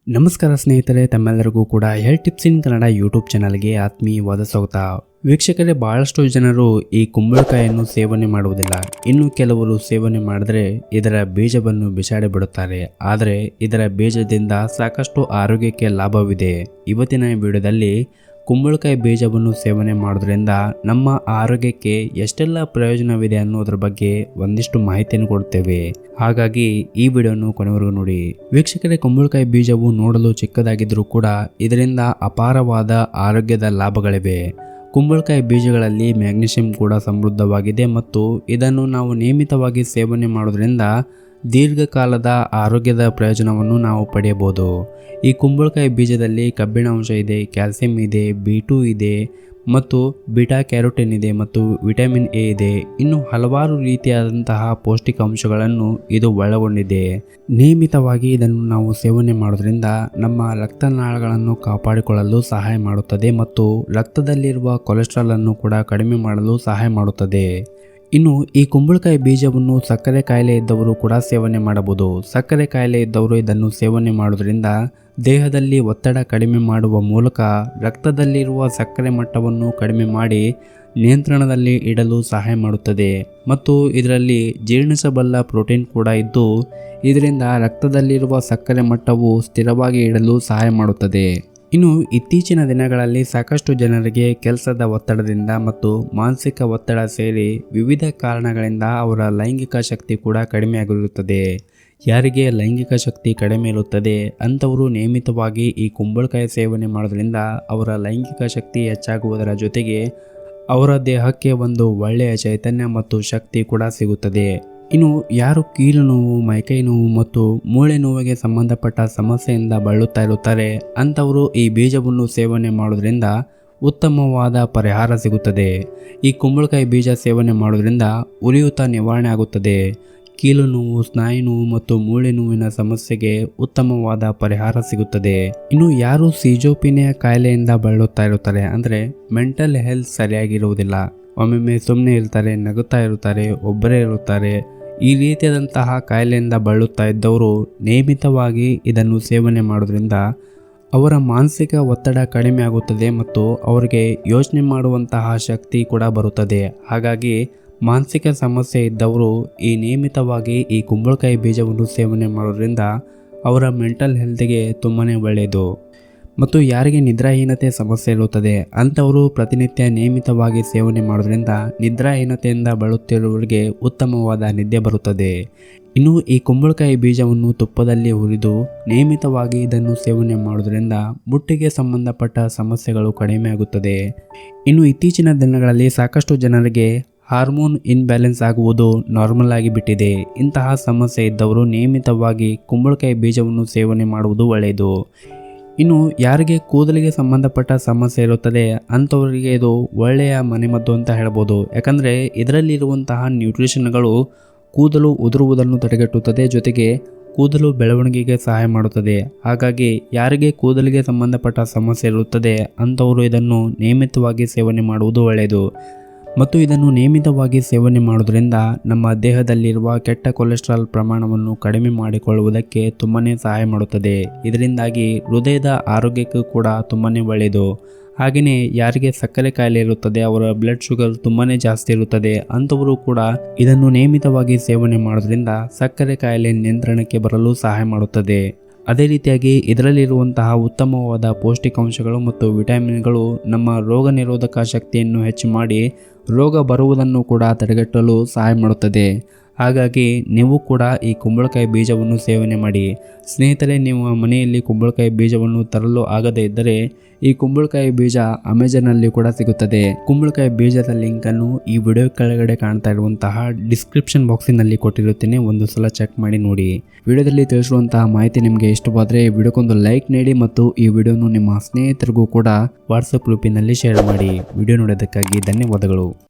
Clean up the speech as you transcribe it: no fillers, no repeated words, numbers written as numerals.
ನಮಸ್ಕಾರ ಸ್ನೇಹಿತರೆ, ತಮ್ಮೆಲ್ಲರಿಗೂ ಕೂಡ ಹೆಲ್ತ್ ಟಿಪ್ಸ್ ಇನ್ ಕನ್ನಡ ಯೂಟ್ಯೂಬ್ ಚಾನಲ್ಗೆ ಆತ್ಮೀಯವಾದ ಸ್ವಾಗತ. ವೀಕ್ಷಕರೇ, ಬಹಳಷ್ಟು ಜನರು ಈ ಕುಂಬಳಕಾಯಿಯನ್ನು ಸೇವನೆ ಮಾಡುವುದಿಲ್ಲ. ಇನ್ನು ಕೆಲವರು ಸೇವನೆ ಮಾಡಿದ್ರೆ ಇದರ ಬೀಜವನ್ನು ಬಿಸಾಡಿ ಬಿಡುತ್ತಾರೆ. ಆದರೆ ಇದರ ಬೀಜದಿಂದ ಸಾಕಷ್ಟು ಆರೋಗ್ಯಕ್ಕೆ ಲಾಭವಿದೆ. ಇವತ್ತಿನ ವಿಡಿಯೋದಲ್ಲಿ ಕುಂಬಳಕಾಯಿ ಬೀಜವನ್ನು ಸೇವನೆ ಮಾಡೋದ್ರಿಂದ ನಮ್ಮ ಆರೋಗ್ಯಕ್ಕೆ ಎಷ್ಟೆಲ್ಲ ಪ್ರಯೋಜನವಿದೆ ಅನ್ನೋದ್ರ ಬಗ್ಗೆ ಒಂದಿಷ್ಟು ಮಾಹಿತಿಯನ್ನು ಕೊಡ್ತೇವೆ. ಹಾಗಾಗಿ ಈ ವಿಡಿಯೋನು ಕೊನೆವರೆಗೂ ನೋಡಿ. ವೀಕ್ಷಕರೇ, ಕುಂಬಳಕಾಯಿ ಬೀಜವು ನೋಡಲು ಚಿಕ್ಕದಾಗಿದ್ರೂ ಕೂಡ ಇದರಿಂದ ಅಪಾರವಾದ ಆರೋಗ್ಯದ ಲಾಭಗಳಿವೆ. ಕುಂಬಳಕಾಯಿ ಬೀಜಗಳಲ್ಲಿ ಮ್ಯಾಗ್ನೀಷಿಯಂ ಕೂಡ ಸಮೃದ್ಧವಾಗಿದೆ ಮತ್ತು ಇದನ್ನು ನಾವು ನಿಯಮಿತವಾಗಿ ಸೇವನೆ ಮಾಡೋದ್ರಿಂದ ದೀರ್ಘಕಾಲದ ಆರೋಗ್ಯದ ಪ್ರಯೋಜನವನ್ನು ನಾವು ಪಡೆಯಬಹುದು. ಈ ಕುಂಬಳಕಾಯಿ ಬೀಜದಲ್ಲಿ ಕಬ್ಬಿಣಾಂಶ ಇದೆ, ಕ್ಯಾಲ್ಸಿಯಂ ಇದೆ, B2 ಇದೆ ಮತ್ತು ಬೀಟಾ ಕ್ಯಾರೋಟಿನ್ ಇದೆ ಮತ್ತು ವಿಟಮಿನ್ ಎ ಇದೆ. ಇನ್ನು ಹಲವಾರು ರೀತಿಯಾದಂತಹ ಪೌಷ್ಟಿಕಾಂಶಗಳನ್ನು ಇದು ಒಳಗೊಂಡಿದೆ. ನಿಯಮಿತವಾಗಿ ಇದನ್ನು ನಾವು ಸೇವನೆ ಮಾಡೋದ್ರಿಂದ ನಮ್ಮ ರಕ್ತನಾಳಗಳನ್ನು ಕಾಪಾಡಿಕೊಳ್ಳಲು ಸಹಾಯ ಮಾಡುತ್ತದೆ ಮತ್ತು ರಕ್ತದಲ್ಲಿರುವ ಕೊಲೆಸ್ಟ್ರಾಲ್ ಅನ್ನು ಕೂಡ ಕಡಿಮೆ ಮಾಡಲು ಸಹಾಯ ಮಾಡುತ್ತದೆ. ಇನ್ನು ಈ ಕುಂಬಳಕಾಯಿ ಬೀಜವನ್ನು ಸಕ್ಕರೆ ಕಾಯಿಲೆ ಇದ್ದವರು ಕೂಡ ಸೇವನೆ ಮಾಡಬಹುದು. ಸಕ್ಕರೆ ಕಾಯಿಲೆ ಇದ್ದವರು ಇದನ್ನು ಸೇವನೆ ಮಾಡೋದ್ರಿಂದ ದೇಹದಲ್ಲಿ ಒತ್ತಡ ಕಡಿಮೆ ಮಾಡುವ ಮೂಲಕ ರಕ್ತದಲ್ಲಿರುವ ಸಕ್ಕರೆ ಮಟ್ಟವನ್ನು ಕಡಿಮೆ ಮಾಡಿ ನಿಯಂತ್ರಣದಲ್ಲಿ ಇಡಲು ಸಹಾಯ ಮಾಡುತ್ತದೆ ಮತ್ತು ಇದರಲ್ಲಿ ಜೀರ್ಣಿಸಬಲ್ಲ ಪ್ರೋಟೀನ್ ಕೂಡ ಇದ್ದು ಇದರಿಂದ ರಕ್ತದಲ್ಲಿರುವ ಸಕ್ಕರೆ ಮಟ್ಟವು ಸ್ಥಿರವಾಗಿ ಇಡಲು ಸಹಾಯ ಮಾಡುತ್ತದೆ. ಇನ್ನು ಇತ್ತೀಚಿನ ದಿನಗಳಲ್ಲಿ ಸಾಕಷ್ಟು ಜನರಿಗೆ ಕೆಲಸದ ಒತ್ತಡದಿಂದ ಮತ್ತು ಮಾನಸಿಕ ಒತ್ತಡ ಸೇರಿ ವಿವಿಧ ಕಾರಣಗಳಿಂದ ಅವರ ಲೈಂಗಿಕ ಶಕ್ತಿ ಕೂಡ ಕಡಿಮೆಯಾಗಿರುತ್ತದೆ. ಯಾರಿಗೆ ಲೈಂಗಿಕ ಶಕ್ತಿ ಕಡಿಮೆ ಇರುತ್ತದೆ ಅಂಥವರು ನಿಯಮಿತವಾಗಿ ಈ ಕುಂಬಳಕಾಯಿ ಸೇವನೆ ಮಾಡೋದ್ರಿಂದ ಅವರ ಲೈಂಗಿಕ ಶಕ್ತಿ ಹೆಚ್ಚಾಗುವುದರ ಜೊತೆಗೆ ಅವರ ದೇಹಕ್ಕೆ ಒಂದು ಒಳ್ಳೆಯ ಚೈತನ್ಯ ಮತ್ತು ಶಕ್ತಿ ಕೂಡ ಸಿಗುತ್ತದೆ. ಇನ್ನು ಯಾರು ಕೀಲು ನೋವು, ಮೈಕೈ ನೋವು ಮತ್ತು ಮೂಳೆ ನೋವಿಗೆ ಸಂಬಂಧಪಟ್ಟ ಸಮಸ್ಯೆಯಿಂದ ಬಳಲುತ್ತಾ ಇರುತ್ತಾರೆ ಅಂಥವರು ಈ ಬೀಜವನ್ನು ಸೇವನೆ ಮಾಡೋದ್ರಿಂದ ಉತ್ತಮವಾದ ಪರಿಹಾರ ಸಿಗುತ್ತದೆ. ಈ ಕುಂಬಳಕಾಯಿ ಬೀಜ ಸೇವನೆ ಮಾಡೋದ್ರಿಂದ ಉರಿಯೂತ ನಿವಾರಣೆ ಆಗುತ್ತದೆ. ಕೀಲು ನೋವು, ಸ್ನಾಯು ನೋವು ಮತ್ತು ಮೂಳೆ ನೋವಿನ ಸಮಸ್ಯೆಗೆ ಉತ್ತಮವಾದ ಪರಿಹಾರ ಸಿಗುತ್ತದೆ. ಇನ್ನು ಯಾರು ಸಿಜೋಪಿನಿಯಾ ಕಾಯಿಲೆಯಿಂದ ಬಳಲುತ್ತಾ ಇರುತ್ತಾರೆ, ಅಂದರೆ ಮೆಂಟಲ್ ಹೆಲ್ತ್ ಸರಿಯಾಗಿರುವುದಿಲ್ಲ, ಒಮ್ಮೊಮ್ಮೆ ಸುಮ್ಮನೆ ಇರ್ತಾರೆ, ನಗುತ್ತಾ ಇರುತ್ತಾರೆ, ಒಬ್ಬರೇ ಇರುತ್ತಾರೆ, ಈ ರೀತಿಯಾದಂತಹ ಕಾಯಿಲೆಯಿಂದ ಬಳಲುತ್ತಾ ಇದ್ದವರು ನಿಯಮಿತವಾಗಿ ಇದನ್ನು ಸೇವನೆ ಮಾಡೋದ್ರಿಂದ ಅವರ ಮಾನಸಿಕ ಒತ್ತಡ ಕಡಿಮೆ ಆಗುತ್ತದೆ ಮತ್ತು ಅವರಿಗೆ ಯೋಚನೆ ಮಾಡುವಂತಹ ಶಕ್ತಿ ಕೂಡ ಬರುತ್ತದೆ. ಹಾಗಾಗಿ ಮಾನಸಿಕ ಸಮಸ್ಯೆ ಇದ್ದವರು ಈ ನಿಯಮಿತವಾಗಿ ಈ ಕುಂಬಳಕಾಯಿ ಬೀಜವನ್ನು ಸೇವನೆ ಮಾಡೋದ್ರಿಂದ ಅವರ ಮೆಂಟಲ್ ಹೆಲ್ತ್ಗೆ ತುಂಬಾ ಒಳ್ಳೆಯದು. ಮತ್ತು ಯಾರಿಗೆ ನಿದ್ರಾಹೀನತೆ ಸಮಸ್ಯೆ ಇರುತ್ತದೆ ಅಂಥವರು ಪ್ರತಿನಿತ್ಯ ನಿಯಮಿತವಾಗಿ ಸೇವನೆ ಮಾಡೋದ್ರಿಂದ ನಿದ್ರಾಹೀನತೆಯಿಂದ ಬಳಲುತ್ತಿರುವವರಿಗೆ ಉತ್ತಮವಾದ ನಿದ್ದೆ ಬರುತ್ತದೆ. ಇನ್ನು ಈ ಕುಂಬಳಕಾಯಿ ಬೀಜವನ್ನು ತುಪ್ಪದಲ್ಲಿ ಹುರಿದು ನಿಯಮಿತವಾಗಿ ಇದನ್ನು ಸೇವನೆ ಮಾಡೋದ್ರಿಂದ ಮುಟ್ಟಿಗೆ ಸಂಬಂಧಪಟ್ಟ ಸಮಸ್ಯೆಗಳು ಕಡಿಮೆ ಆಗುತ್ತದೆ. ಇನ್ನು ಇತ್ತೀಚಿನ ದಿನಗಳಲ್ಲಿ ಸಾಕಷ್ಟು ಜನರಿಗೆ ಹಾರ್ಮೋನ್ ಇನ್ಬ್ಯಾಲೆನ್ಸ್ ಆಗುವುದು ನಾರ್ಮಲ್ ಆಗಿ ಬಿಟ್ಟಿದೆ. ಇಂತಹ ಸಮಸ್ಯೆ ಇದ್ದವರು ನಿಯಮಿತವಾಗಿ ಕುಂಬಳಕಾಯಿ ಬೀಜವನ್ನು ಸೇವನೆ ಮಾಡುವುದು ಒಳ್ಳೆಯದು. ಇನ್ನು ಯಾರಿಗೆ ಕೂದಲಿಗೆ ಸಂಬಂಧಪಟ್ಟ ಸಮಸ್ಯೆ ಇರುತ್ತದೆ ಅಂಥವರಿಗೆ ಇದು ಒಳ್ಳೆಯ ಮನೆಮದ್ದು ಅಂತ ಹೇಳ್ಬೋದು. ಯಾಕಂದರೆ ಇದರಲ್ಲಿರುವಂತಹ ನ್ಯೂಟ್ರಿಷನ್ಗಳು ಕೂದಲು ಉದುರುವುದನ್ನು ತಡೆಗಟ್ಟುತ್ತದೆ, ಜೊತೆಗೆ ಕೂದಲು ಬೆಳವಣಿಗೆಗೆ ಸಹಾಯ ಮಾಡುತ್ತದೆ. ಹಾಗಾಗಿ ಯಾರಿಗೆ ಕೂದಲಿಗೆ ಸಂಬಂಧಪಟ್ಟ ಸಮಸ್ಯೆ ಇರುತ್ತದೆ ಅಂಥವರು ಇದನ್ನು ನಿಯಮಿತವಾಗಿ ಸೇವನೆ ಮಾಡುವುದು ಒಳ್ಳೆಯದು. ಮತ್ತು ಇದನ್ನು ನಿಯಮಿತವಾಗಿ ಸೇವನೆ ಮಾಡೋದ್ರಿಂದ ನಮ್ಮ ದೇಹದಲ್ಲಿರುವ ಕೆಟ್ಟ ಕೊಲೆಸ್ಟ್ರಾಲ್ ಪ್ರಮಾಣವನ್ನು ಕಡಿಮೆ ಮಾಡಿಕೊಳ್ಳುವುದಕ್ಕೆ ತುಂಬಾ ಸಹಾಯ ಮಾಡುತ್ತದೆ. ಇದರಿಂದಾಗಿ ಹೃದಯದ ಆರೋಗ್ಯಕ್ಕೂ ಕೂಡ ತುಂಬಾ ಒಳ್ಳೆಯದು. ಹಾಗೆಯೇ ಯಾರಿಗೆ ಸಕ್ಕರೆ ಕಾಯಿಲೆ ಇರುತ್ತದೆ, ಅವರ ಬ್ಲಡ್ ಶುಗರ್ ತುಂಬಾ ಜಾಸ್ತಿ ಇರುತ್ತದೆ ಅಂಥವರು ಕೂಡ ಇದನ್ನು ನಿಯಮಿತವಾಗಿ ಸೇವನೆ ಮಾಡೋದ್ರಿಂದ ಸಕ್ಕರೆ ಕಾಯಿಲೆ ನಿಯಂತ್ರಣಕ್ಕೆ ಬರಲು ಸಹಾಯ ಮಾಡುತ್ತದೆ. ಅದೇ ರೀತಿಯಾಗಿ ಇದರಲ್ಲಿರುವಂತಹ ಉತ್ತಮವಾದ ಪೌಷ್ಟಿಕಾಂಶಗಳು ಮತ್ತು ವಿಟಮಿನ್ಗಳು ನಮ್ಮ ರೋಗ ನಿರೋಧಕ ಶಕ್ತಿಯನ್ನು ಹೆಚ್ಚು ಮಾಡಿ ರೋಗ ಬರುವುದನ್ನು ಕೂಡ ತಡೆಗಟ್ಟಲು ಸಹಾಯ ಮಾಡುತ್ತದೆ. ಹಾಗಾಗಿ ನೀವು ಕೂಡ ಈ ಕುಂಬಳಕಾಯಿ ಬೀಜವನ್ನು ಸೇವನೆ ಮಾಡಿ. ಸ್ನೇಹಿತರೆ, ನೀವು ಮನೆಯಲ್ಲಿ ಕುಂಬಳಕಾಯಿ ಬೀಜವನ್ನು ತರಲು ಆಗದೇ ಇದ್ದರೆ ಈ ಕುಂಬಳಕಾಯಿ ಬೀಜ ಅಮೆಜಾನಲ್ಲಿ ಕೂಡ ಸಿಗುತ್ತದೆ. ಕುಂಬಳಕಾಯಿ ಬೀಜದ ಲಿಂಕನ್ನು ಈ ವಿಡಿಯೋ ಕೆಳಗಡೆ ಕಾಣ್ತಾ ಇರುವಂತಹ ಡಿಸ್ಕ್ರಿಪ್ಷನ್ ಬಾಕ್ಸಿನಲ್ಲಿ ಕೊಟ್ಟಿರುತ್ತೇನೆ, ಒಂದು ಸಲ ಚೆಕ್ ಮಾಡಿ ನೋಡಿ. ವಿಡಿಯೋದಲ್ಲಿ ತಿಳಿಸಿರುವಂತಹ ಮಾಹಿತಿ ನಿಮಗೆ ಇಷ್ಟವಾದರೆ ವಿಡಿಯೋಕ್ಕೊಂದು ಲೈಕ್ ನೀಡಿ ಮತ್ತು ಈ ವಿಡಿಯೋನು ನಿಮ್ಮ ಸ್ನೇಹಿತರಿಗೂ ಕೂಡ ವಾಟ್ಸಪ್ ಗ್ರೂಪಿನಲ್ಲಿ ಶೇರ್ ಮಾಡಿ. ವಿಡಿಯೋ ನೋಡೋದಕ್ಕಾಗಿ ಧನ್ಯವಾದಗಳು.